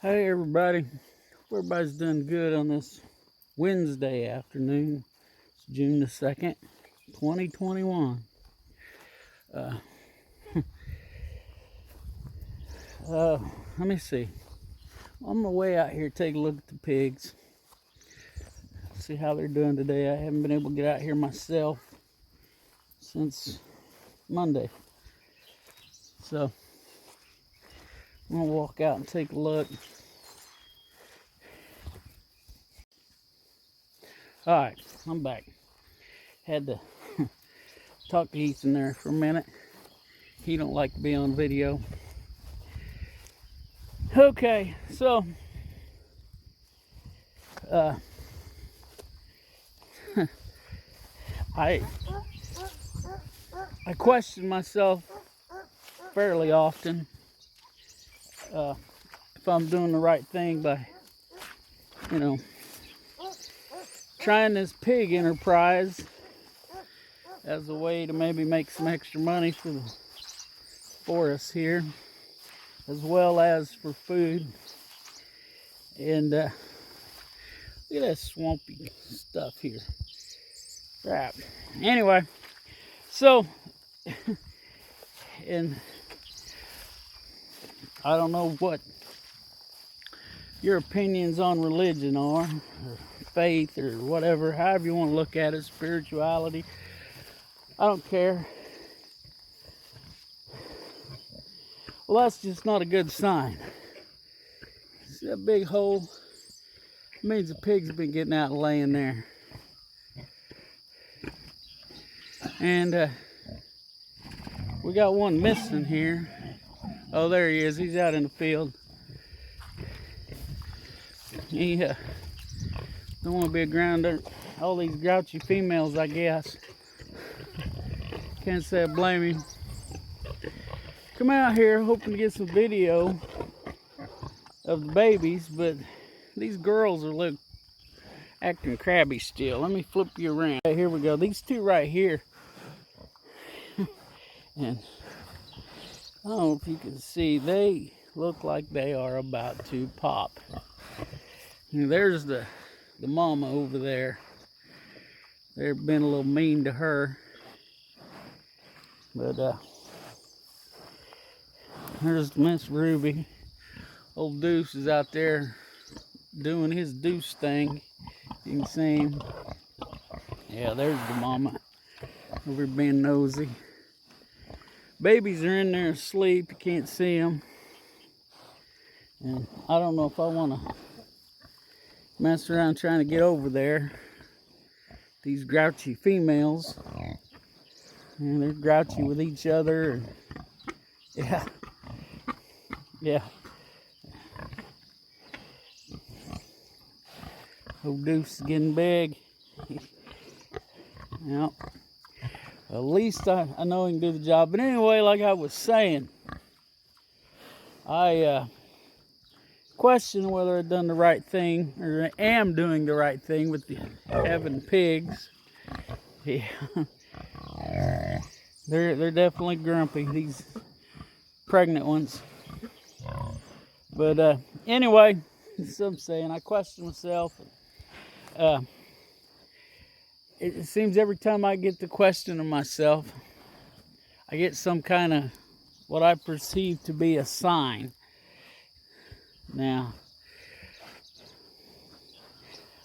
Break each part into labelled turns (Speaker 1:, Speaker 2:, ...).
Speaker 1: Hey everybody, hope everybody's doing good on this Wednesday afternoon. It's June the 2nd, 2021. Uh, Let me see. On my way out here, take a look at the pigs. See how they're doing today. I haven't been able to get out here myself since Monday. So, I'm going to walk out and take a look. Alright, I'm back. Had to talk to Ethan there for a minute. He don't like to be on video. Okay, so I question myself fairly often if I'm doing the right thing by, trying this pig enterprise as a way to maybe make some extra money for us here, as well as for food. And look at that swampy stuff here. Crap. Anyway, so and I don't know what your opinions on religion are, or faith, or whatever, however you want to look at it, spirituality. I don't care. Well, that's just not a good sign. See that big hole? It means the pigs have been getting out and laying there. And we got one missing here. Oh, there he is. He's out in the field. He don't want to be around all these grouchy females, I guess. Can't say I blame him. Come out here hoping to get some video of the babies, but these girls are acting crabby still. Let me flip you around. Okay, here we go. These two right here. And I don't know if you can see, they look like they are about to pop. And there's the mama over there. They're been a little mean to her. But there's Miss Ruby. Old Deuce is out there doing his Deuce thing. You can see him. Yeah, there's the mama over being nosy. Babies are in there asleep. You can't see them. And I don't know if I want to mess around trying to get over there. These grouchy females. And they're grouchy with each other. And yeah. Old Deuce is getting big. Yep. At least I know he can do the job. But anyway, like I was saying, I question whether I've done the right thing, or I am doing the right thing with having pigs. Yeah. They're definitely grumpy, these pregnant ones. But anyway, as I'm saying, I question myself. It seems every time I get to questioning myself, I get some kind of what I perceive to be a sign. Now,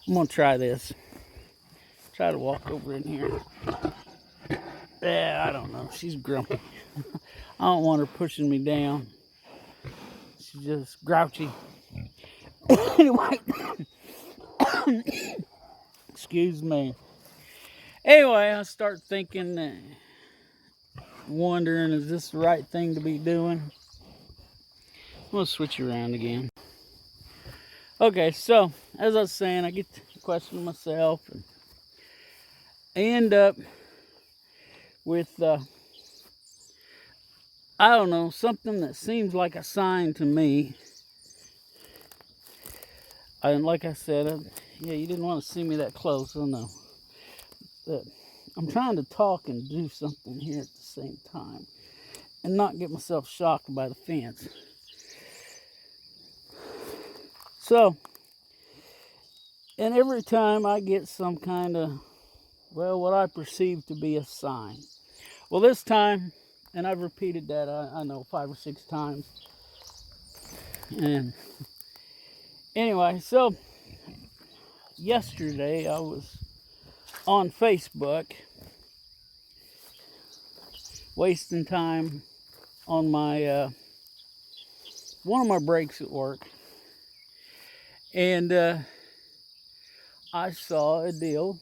Speaker 1: I'm going to try this. Try to walk over in here. Yeah, I don't know. She's grumpy. I don't want her pushing me down. She's just grouchy. Anyway. Excuse me. Anyway, I start thinking, wondering, is this the right thing to be doing? I'm going to switch around again. Okay, so, as I was saying, I get to question myself, and I end up with, I don't know, something that seems like a sign to me. And like I said, yeah, you didn't want to see me that close, I know. But I'm trying to talk and do something here at the same time and not get myself shocked by the fence. So, and every time I get some kind of, well, what I perceive to be a sign. Well, this time, and I've repeated that, I know, 5 or 6 times. And anyway, so yesterday I was on Facebook wasting time on my one of my breaks at work, and I saw a deal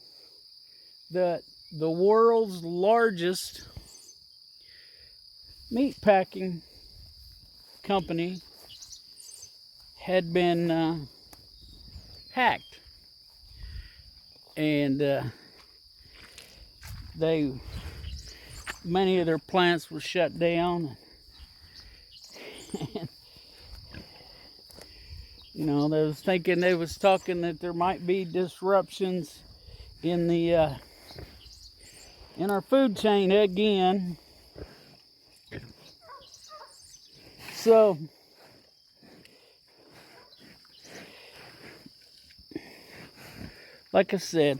Speaker 1: that the world's largest meat packing company had been hacked, and many of their plants were shut down. And, you know, they was talking that there might be disruptions in the in our food chain again. So like I said,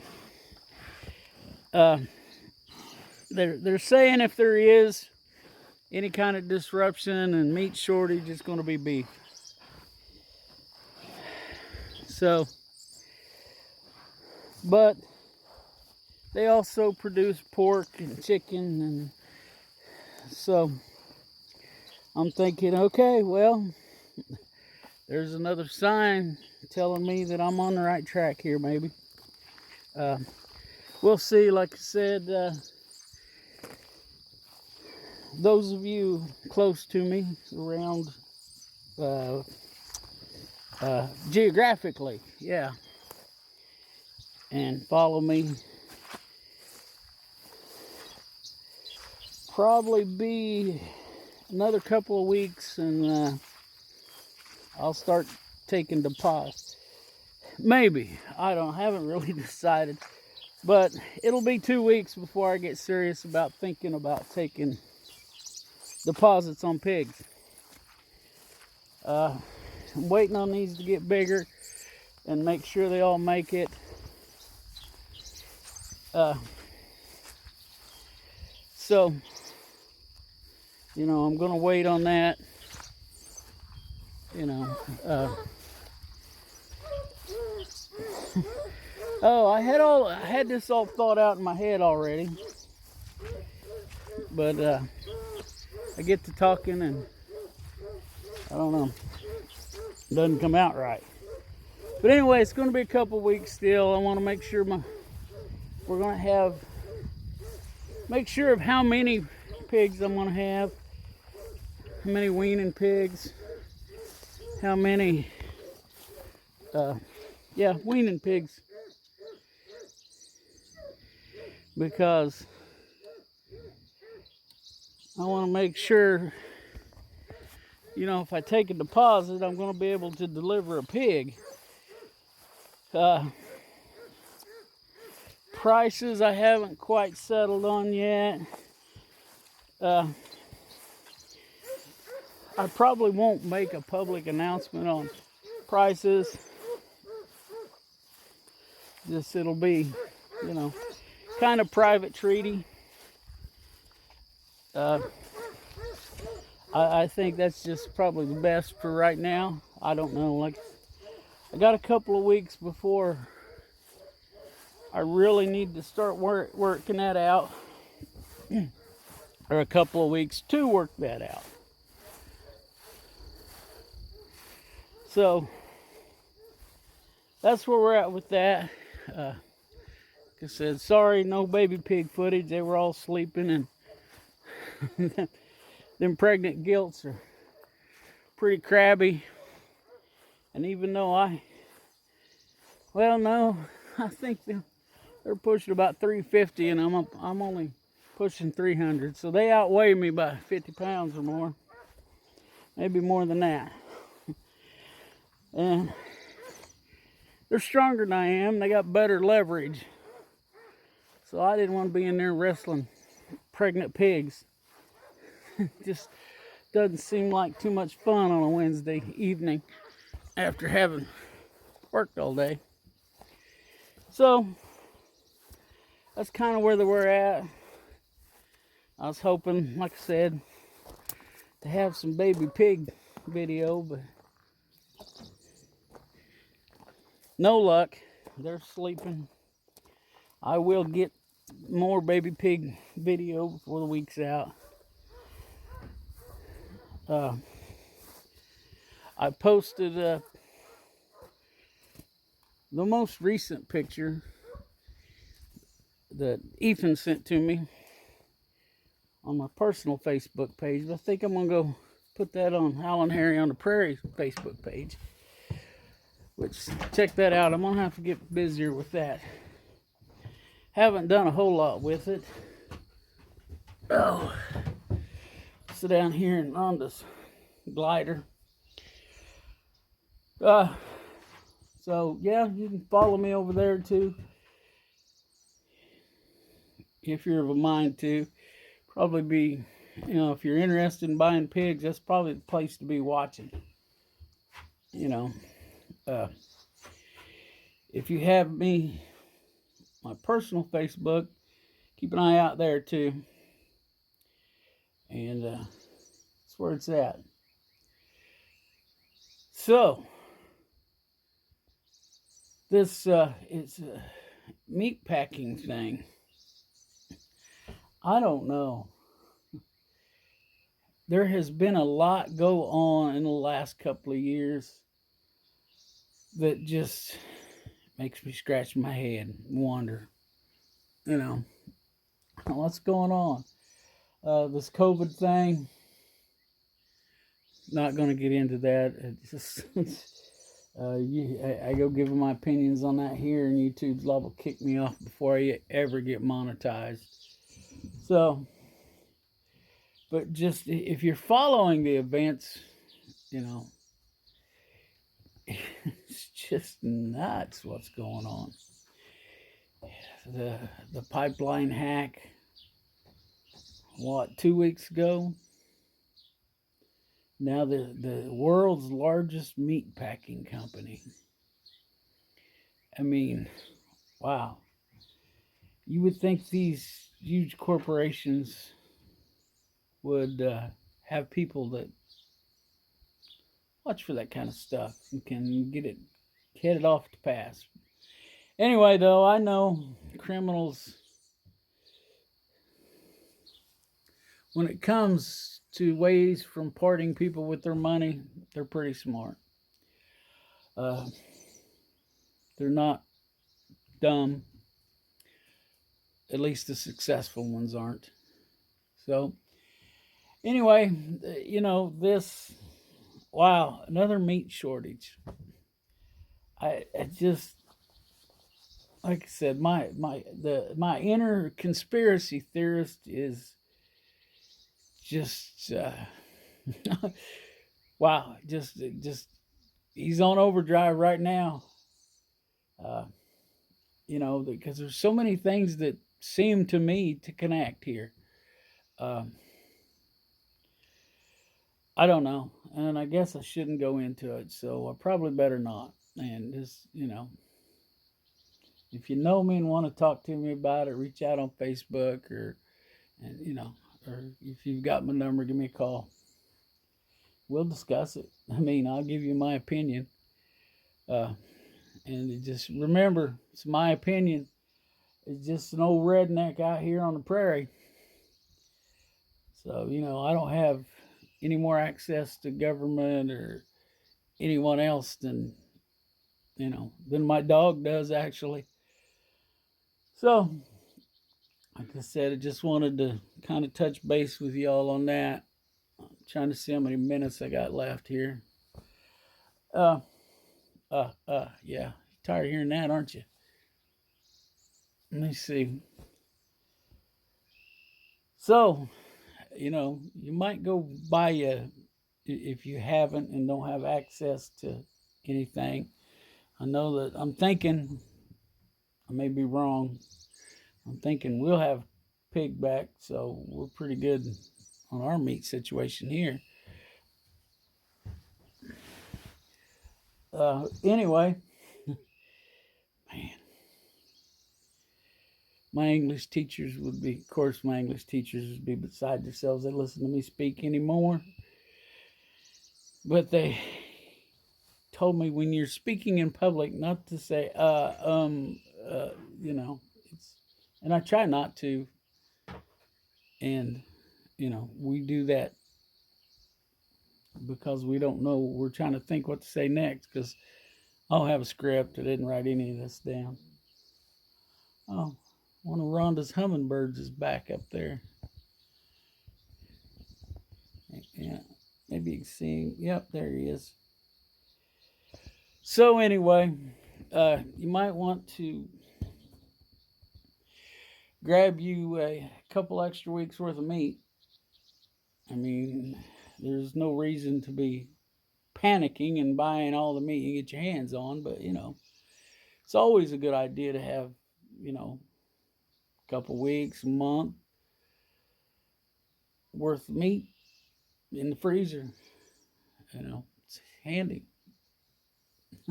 Speaker 1: they're saying if there is any kind of disruption and meat shortage, it's going to be beef. So, but they also produce pork and chicken, and so I'm thinking, okay, well, there's another sign telling me that I'm on the right track here, maybe. We'll see. Like I said, those of you close to me around geographically, yeah, and follow me, probably be another couple of weeks, and I'll start taking deposits. Maybe, haven't really decided, but it'll be 2 weeks before I get serious about thinking about taking deposits on pigs. I'm waiting on these to get bigger and make sure they all make it. So, you know, I'm gonna wait on that. You know, oh, I had this all thought out in my head already, but I get to talking and I don't know, it doesn't come out right. But anyway, it's going to be a couple weeks still. I want to make sure we're going to make sure of how many pigs I'm going to have, how many weaning pigs, how many, weaning pigs, because I want to make sure, you know, if I take a deposit, I'm going to be able to deliver a pig. Prices I haven't quite settled on yet. I probably won't make a public announcement on prices. Just it'll be, you know, kind of private treaty. I think that's just probably the best for right now. I don't know. Like, I got a couple of weeks before I really need to start working that out, or a couple of weeks to work that out. So that's where we're at with that. Like I said, sorry, no baby pig footage. They were all sleeping, and them pregnant gilts are pretty crabby. And even though I think they're pushing about 350, and I'm only pushing 300, so they outweigh me by 50 pounds or more, maybe more than that. And they're stronger than I am. They got better leverage, so I didn't want to be in there wrestling pregnant pigs. Just doesn't seem like too much fun on a Wednesday evening after having worked all day. So that's kind of where they were at. I was hoping, like I said, to have some baby pig video, but no luck. They're sleeping. I will get more baby pig video before the week's out. I posted the most recent picture that Ethan sent to me on my personal Facebook page. But I think I'm going to go put that on Hal and Harry on the Prairie Facebook page. Which, check that out. I'm going to have to get busier with that. Haven't done a whole lot with it. Oh, sit down here and on this glider. So yeah, you can follow me over there too, if you're of a mind to. Probably be, if you're interested in buying pigs, that's probably the place to be watching. If you have me, my personal Facebook, keep an eye out there too. And that's where it's at. So, this is a meat packing thing. I don't know. There has been a lot go on in the last couple of years that just makes me scratch my head and wonder, what's going on. This COVID thing, not going to get into that. It's just, I go giving my opinions on that here, and YouTube's liable to kick me off before I ever get monetized. So, but just if you're following the events, it's just nuts what's going on. The pipeline hack, 2 weeks ago? Now the world's largest meat packing company. I mean, wow. You would think these huge corporations would have people that watch for that kind of stuff and can get it headed off to pass. Anyway, though, I know criminals, when it comes to ways from parting people with their money, they're pretty smart. They're not dumb. At least the successful ones aren't. So, anyway, another meat shortage. I just, like I said, my inner conspiracy theorist is just wow, just he's on overdrive right now. Because there's so many things that seem to me to connect here. I don't know, and I guess I shouldn't go into it, so I probably better not. And just, if you know me and want to talk to me about it, reach out on Facebook or if you've got my number, give me a call. We'll discuss it. I'll give you my opinion. And just remember, it's my opinion. It's just an old redneck out here on the prairie. So, I don't have any more access to government or anyone else than my dog does, actually. So, like I said, I just wanted to kind of touch base with y'all on that. I'm trying to see how many minutes I got left here. Yeah. You're tired of hearing that, aren't you? Let me see. So, you might go buy if you haven't and don't have access to anything. I know that I'm thinking, I may be wrong, I'm thinking we'll have pig back, so we're pretty good on our meat situation here. Anyway, Man. My English teachers would be, of course, my English teachers would be beside themselves. They listen to me speak anymore. But they told me when you're speaking in public not to say, you know, it's, and I try not to. And, you know, we do that because we don't know. We're trying to think what to say next because I'll have a script. I didn't write any of this down. Oh, one of Rhonda's hummingbirds is back up there. Yeah, maybe you can see him. Yep, there he is. So anyway, you might want to grab you a couple extra weeks worth of meat. I mean, there's no reason to be panicking and buying all the meat you get your hands on, but you know, it's always a good idea to have, you know, a couple weeks, a month worth of meat in the freezer. You know, it's handy.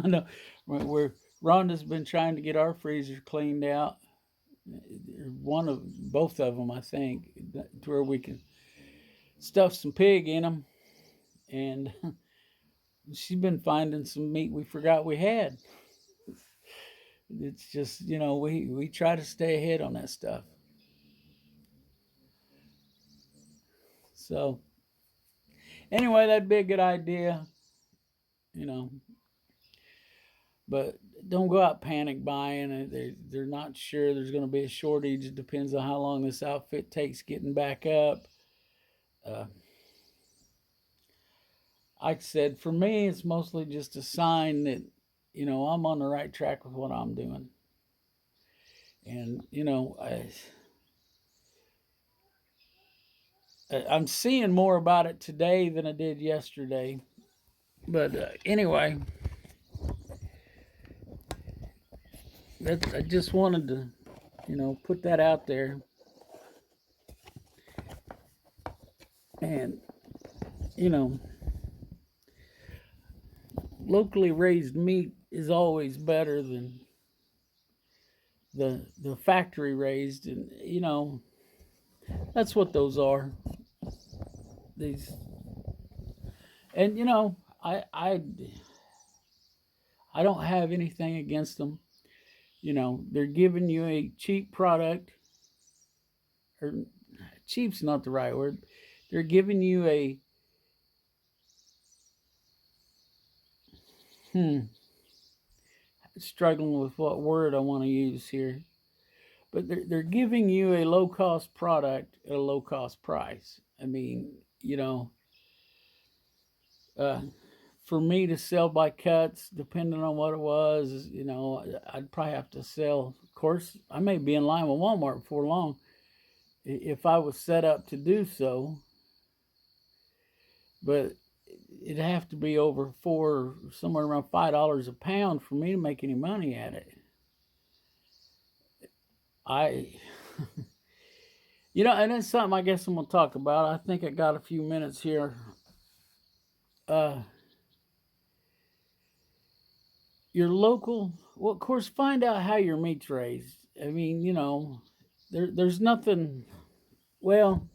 Speaker 1: I know where Rhonda's been trying to get our freezer cleaned out. One of both of them, I think, to where we can stuff some pig in them. And she's been finding some meat we forgot we had. It's just, you know, we try to stay ahead on that stuff. So anyway, that'd be a good idea, you know. But don't go out panic buying. They're not sure there's going to be a shortage. It depends on how long this outfit takes getting back up. Uh, like I said, for me, it's mostly just a sign that, you know, I'm on the right track with what I'm doing. And, you know, I'm seeing more about it today than I did yesterday. But anyway, I just wanted to, you know, put that out there. And, you know, locally raised meat is always better than the factory raised, and you know that's what those are. These, and you know, I don't have anything against them. You know, they're giving you a cheap product, or cheap's not the right word. They're giving you a struggling with what word I want to use here, but they're giving you a low cost product at a low cost price. I mean, you know, uh, for me to sell by cuts, depending on what it was, you know, I'd probably have to sell. Of course, I may be in line with Walmart before long if I was set up to do so, but it'd have to be over somewhere around $5 a pound for me to make any money at it. I, you know, and that's something I guess I'm gonna talk about. I think I got a few minutes here. Uh, your local, well, of course, find out how your meat's raised. I mean, you know, there's nothing. Well,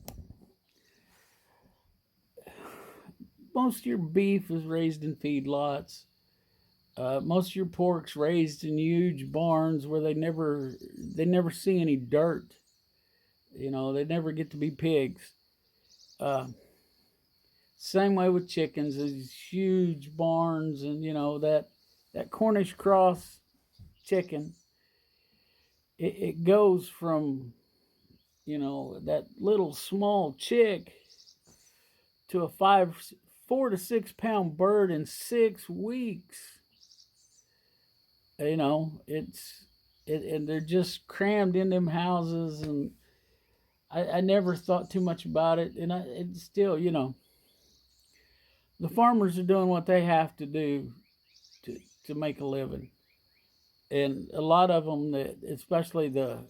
Speaker 1: most of your beef is raised in feedlots. Most of your pork's raised in huge barns where they never see any dirt. You know, they never get to be pigs. Uh, Same way with chickens, these huge barns, and you know that Cornish cross chicken. It goes from, you know, that little small chick to a 4 to 6 pound bird in 6 weeks. You know, and they're just crammed in them houses, and I never thought too much about it, and it's still, you know, the farmers are doing what they have to do to to make a living, and a lot of them, that especially the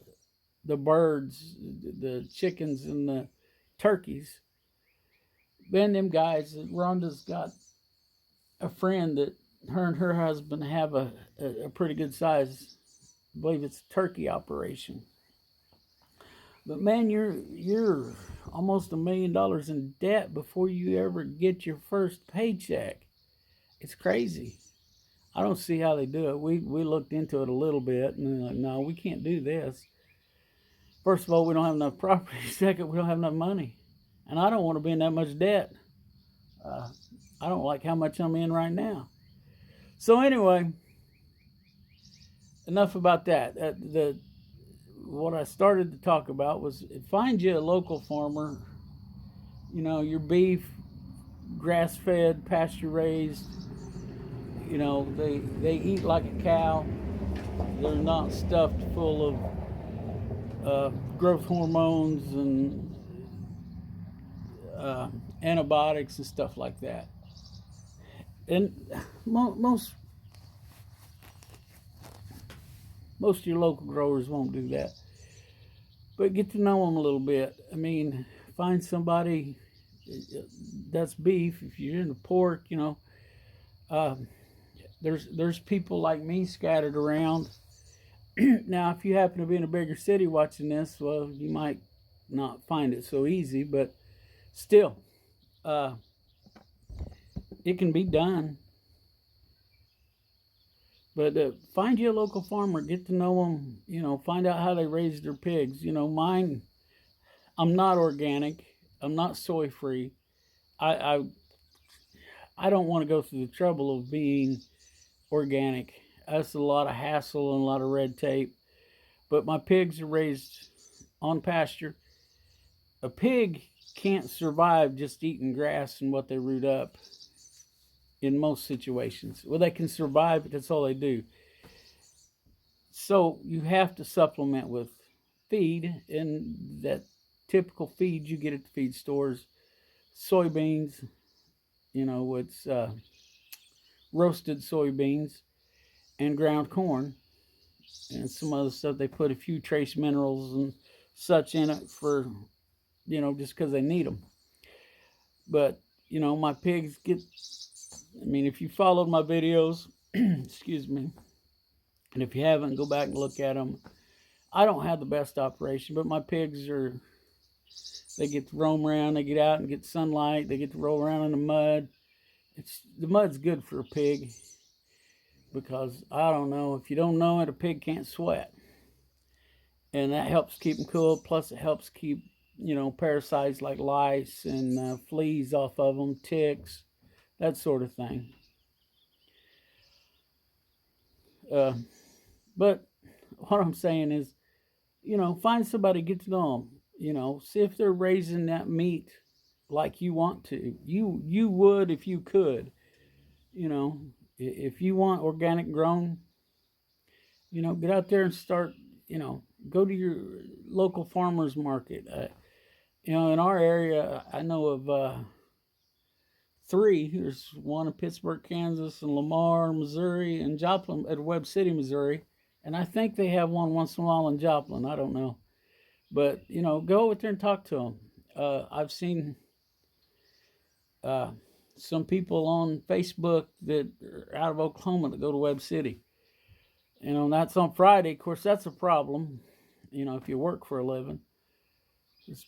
Speaker 1: birds, the chickens and the turkeys, been them guys. Rhonda's got a friend that her and her husband have a pretty good size believe it's a turkey operation. But man, you're almost $1 million in debt before you ever get your first paycheck. It's crazy. I don't see how they do it. We looked into it a little bit, and they're like, no, we can't do this. First of all, we don't have enough property. Second, we don't have enough money, and I don't want to be in that much debt. Uh, I don't like how much I'm in right now. So anyway, enough about that. What I started to talk about was find you a local farmer. You know, your beef, grass-fed, pasture-raised. You know, they eat like a cow. They're not stuffed full of growth hormones and antibiotics and stuff like that. And most of your local growers won't do that. But get to know them a little bit. I mean, find somebody that's beef. If you're into pork, you know, there's people like me scattered around. Now, if you happen to be in a bigger city watching this, well, you might not find it so easy, but still, it can be done. But find you a local farmer, get to know them, you know, find out how they raise their pigs. You know, mine, I'm not organic, I'm not soy free. I I don't want to go through the trouble of being organic. That's a lot of hassle and a lot of red tape. But my pigs are raised on pasture. A pig can't survive just eating grass and what they root up in most situations. Well, they can survive, but that's all they do. So you have to supplement with feed, and that typical feed you get at the feed stores, soybeans, you know, it's roasted soybeans and ground corn and some other stuff. They put a few trace minerals and such in it for, you know, just because they need them. But, you know, my pigs get, I mean, if you followed my videos, excuse me, and if you haven't, go back and look at them. I don't have the best operation, but my pigs are, they get to roam around, they get out and get sunlight, they get to roll around in the mud. The mud's good for a pig because, I don't know, if you don't know it, a pig can't sweat. And that helps keep them cool, plus it helps keep, you know, parasites like lice and fleas off of them, ticks, that sort of thing. But what I'm saying is, you know, find somebody, get to know them. You know, see if they're raising that meat like you want to. You would if you could. You know, if you want organic grown, you know, get out there and start. You know, go to your local farmers market. You know, in our area, I know of three. There's one in Pittsburg, Kansas, and Lamar, Missouri, and Joplin at Webb City, Missouri. And I think they have one once in a while in Joplin. I don't know. But, you know, go over there and talk to them. I've seen some people on Facebook that are out of Oklahoma that go to Webb City. You know, and that's on Friday. Of course, that's a problem, you know, if you work for a living.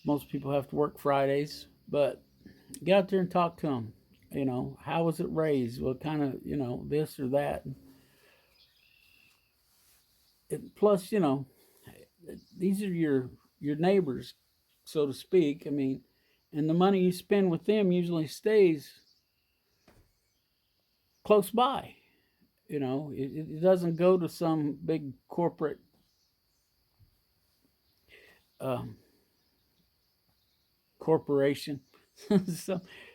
Speaker 1: Most people have to work Fridays. But get out there and talk to them. You know, how was it raised? What kind of, you know, this or that. Plus, you know, these are your neighbors, so to speak. I mean, and the money you spend with them usually stays close by. You know, it doesn't go to some big corporate um, corporation,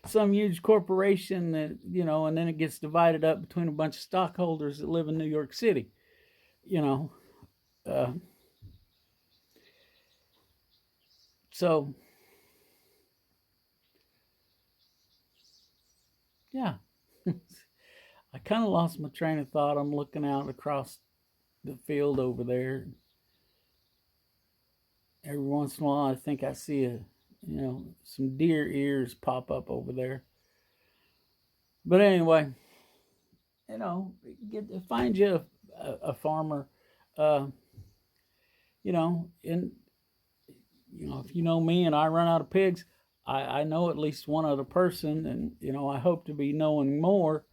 Speaker 1: some huge corporation that, you know, and then it gets divided up between a bunch of stockholders that live in New York City. You know, uh, so yeah. I kind of lost my train of thought. I'm looking out across the field over there. Every once in a while, I think I see you know, some deer ears pop up over there. But anyway, you know, find you a farmer. Uh, And if you know me and I run out of pigs, I know at least one other person, and I hope to be knowing more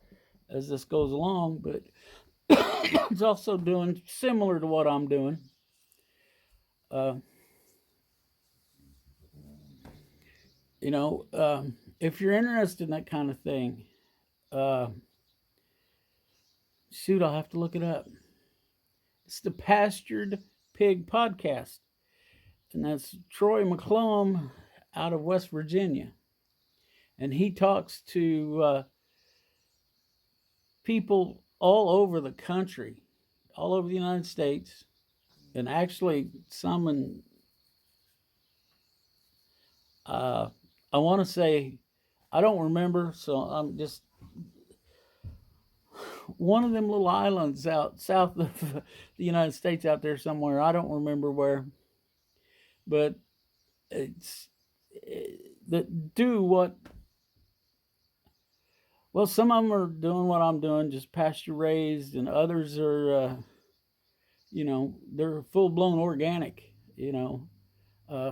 Speaker 1: as this goes along. But it's also doing similar to what I'm doing. Uh, if you're interested in that kind of thing, uh, shoot, I'll have to look it up. It's the Pastured Pig Podcast, and that's Troy McClellan out of West Virginia, and he talks to people all over the country, all over the United States, and actually some in, I want to say, I don't remember, so I'm just one of them little islands out south of the United States out there somewhere. I don't remember where, but it's that do what. Well, some of them are doing what I'm doing, just pasture raised, and others are, they're full blown organic.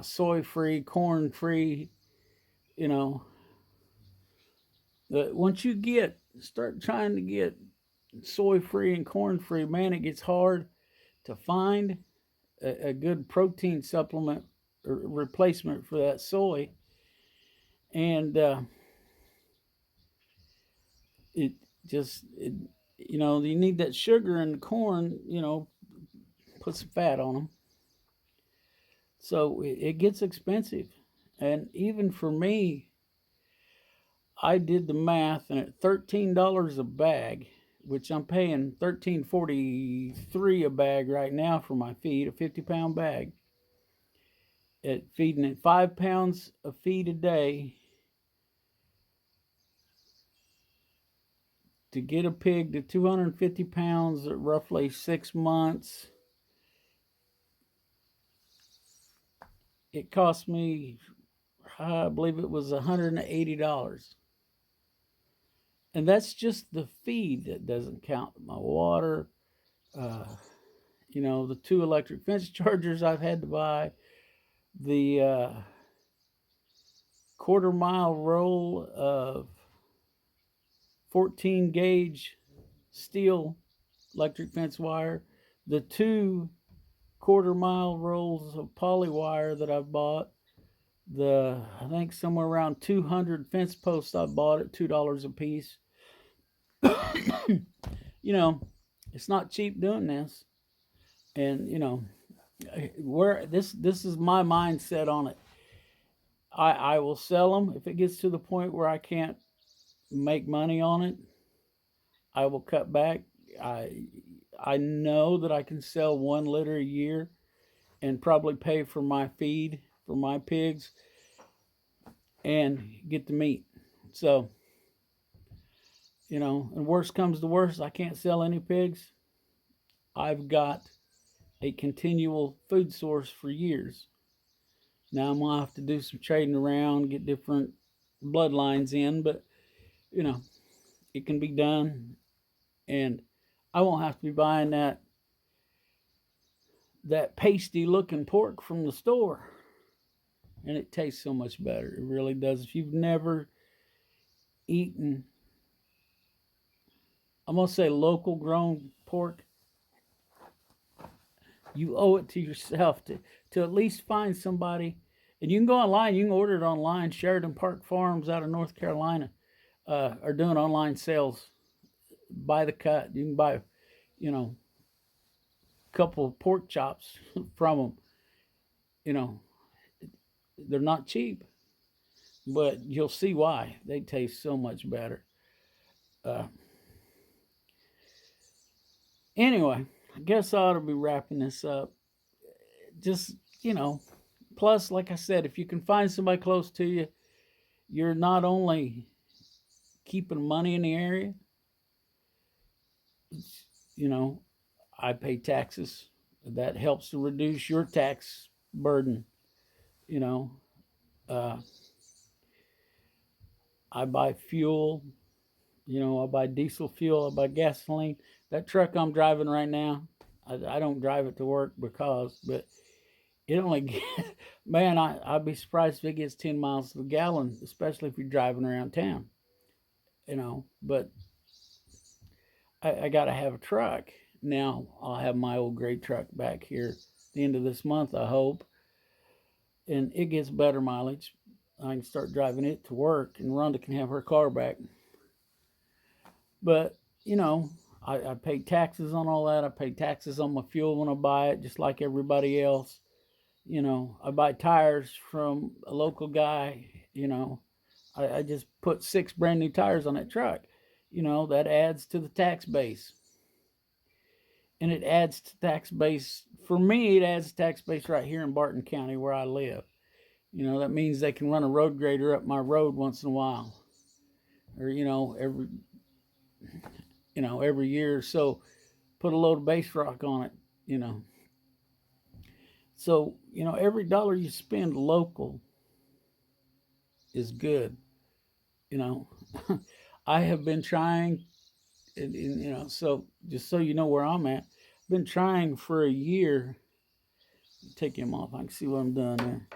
Speaker 1: Soy free, corn free. You know, once you start trying to get soy free and corn free, man, it gets hard to find a good protein supplement or replacement for that soy. And it just, you need that sugar in the corn, put some fat on them. So it gets expensive. And even for me, I did the math, and at $13 a bag, which I'm paying $13.43 a bag right now for my feed, a 50-pound bag, at feeding it 5 pounds of feed a day to get a pig to 250 pounds at roughly 6 months. It cost me, I believe it was $180. And that's just the feed. That doesn't count my water, the 2 electric fence chargers I've had to buy, the quarter-mile roll of 14 gauge steel electric fence wire, the 2 quarter-mile rolls of poly wire that I've bought, I think somewhere around 200 fence posts I bought at $2 a piece. It's not cheap doing this. And where this is my mindset on it. I will sell them if it gets to the point where I can't make money on it. I will cut back. I know that I can sell 1 litter a year and probably pay for my feed for my pigs and get the meat. So, and worst comes to worst, I can't sell any pigs. I've got a continual food source for years. Now I'm gonna have to do some trading around, get different bloodlines in, but it can be done, and I won't have to be buying that pasty looking pork from the store. And it tastes so much better. It really does. If you've never eaten, I'm gonna say local grown pork, you owe it to yourself to at least find somebody. And you can go online, you can order it online. Sheridan Park Farms out of North Carolina are doing online sales by the cut. You can buy, a couple of pork chops from them. They're not cheap, but you'll see why. They taste so much better. Anyway, I guess I ought to be wrapping this up. Just, plus, like I said, if you can find somebody close to you, you're not only keeping money in the area, I pay taxes. That helps to reduce your tax burden. I buy fuel. I buy diesel fuel. I buy gasoline. That truck I'm driving right now, I don't drive it to work but it only, man, I'd be surprised if it gets 10 miles to the gallon, especially if you're driving around town, But I got to have a truck. Now, I'll have my old gray truck back here at the end of this month, I hope. And it gets better mileage. I can start driving it to work, and Rhonda can have her car back. But, I pay taxes on all that. I pay taxes on my fuel when I buy it, just like everybody else. I buy tires from a local guy. I just put 6 brand new tires on that truck. That adds to the tax base. And it adds to tax base, for me, it adds tax base right here in Barton County where I live. That means they can run a road grader up my road once in a while. Or, every year or so, put a load of base rock on it. So, every dollar you spend local is good. I have been trying, so just so you know where I'm at, I've been trying for a year. Take him off. I can see what I'm doing there.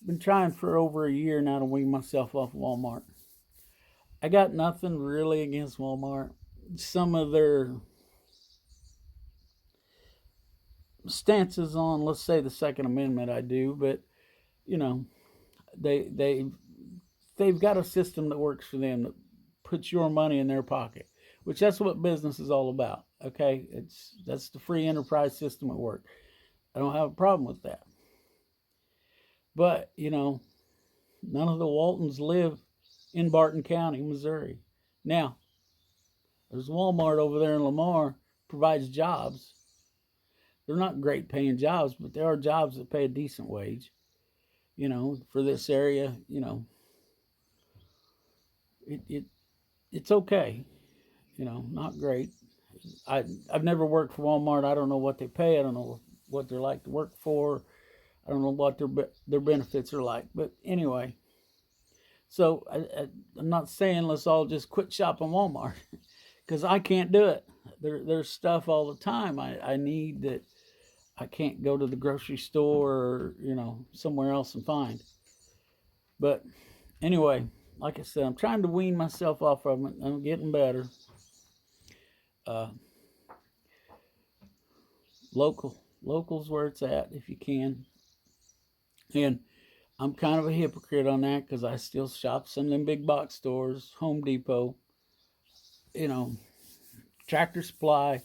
Speaker 1: Been trying for over a year now to wean myself off Walmart. I got nothing really against Walmart. Some of their stances on, let's say, the Second Amendment, I do, but they've got a system that works for them, that puts your money in their pocket, which that's what business is all about. Okay, that's the free enterprise system at work. I don't have a problem with that. But none of the Waltons live in Barton County, Missouri. Now, there's Walmart over there in Lamar, provides jobs. They're not great paying jobs, but there are jobs that pay a decent wage. For this area, it's okay. Not great. I've never worked for Walmart. I don't know what they pay. I don't know what they're like to work for. I don't know what their benefits are like. But anyway, so I'm not saying let's all just quit shopping Walmart, because I can't do it. There's stuff all the time I need that I can't go to the grocery store or somewhere else and find. But anyway, like I said, I'm trying to wean myself off of it. I'm getting better. Local's where it's at, if you can. And I'm kind of a hypocrite on that, because I still shop some of them big box stores, Home Depot, Tractor Supply,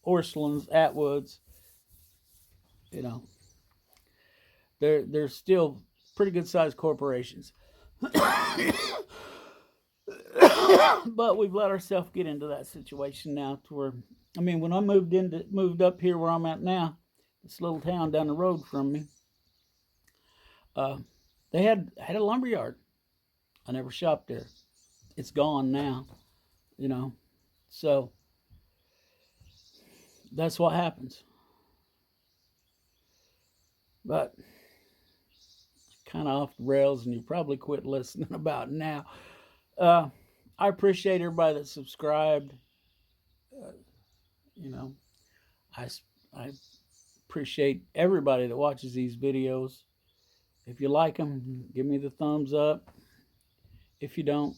Speaker 1: Orscheln's, Atwoods. They're still pretty good sized corporations. But we've let ourselves get into that situation now to where, when I moved up here where I'm at now, this little town down the road from me, they had a lumber yard. I never shopped there. It's gone now, so that's what happens. But kind of off the rails, and you probably quit listening about now. I appreciate everybody that subscribed. I appreciate everybody that watches these videos. If you like them, give me the thumbs up. If you don't,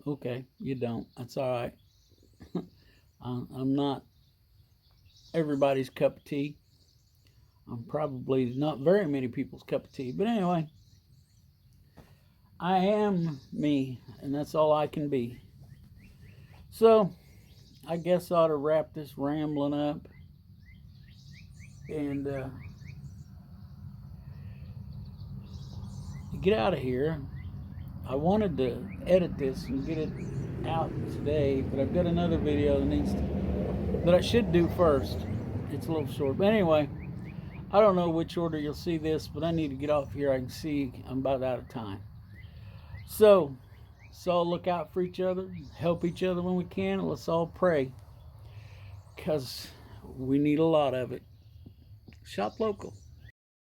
Speaker 1: okay, you don't. That's all right. I'm not everybody's cup of tea. I'm probably not very many people's cup of tea. But anyway, I am me, and that's all I can be. So, I guess I ought to wrap this rambling up. And get out of here. I wanted to edit this and get it out today, but I've got another video that I should do first. It's a little short. But anyway, I don't know which order you'll see this, but I need to get off here. I can see I'm about out of time. So let's all look out for each other, help each other when we can, and let's all pray, because we need a lot of it. Shop local.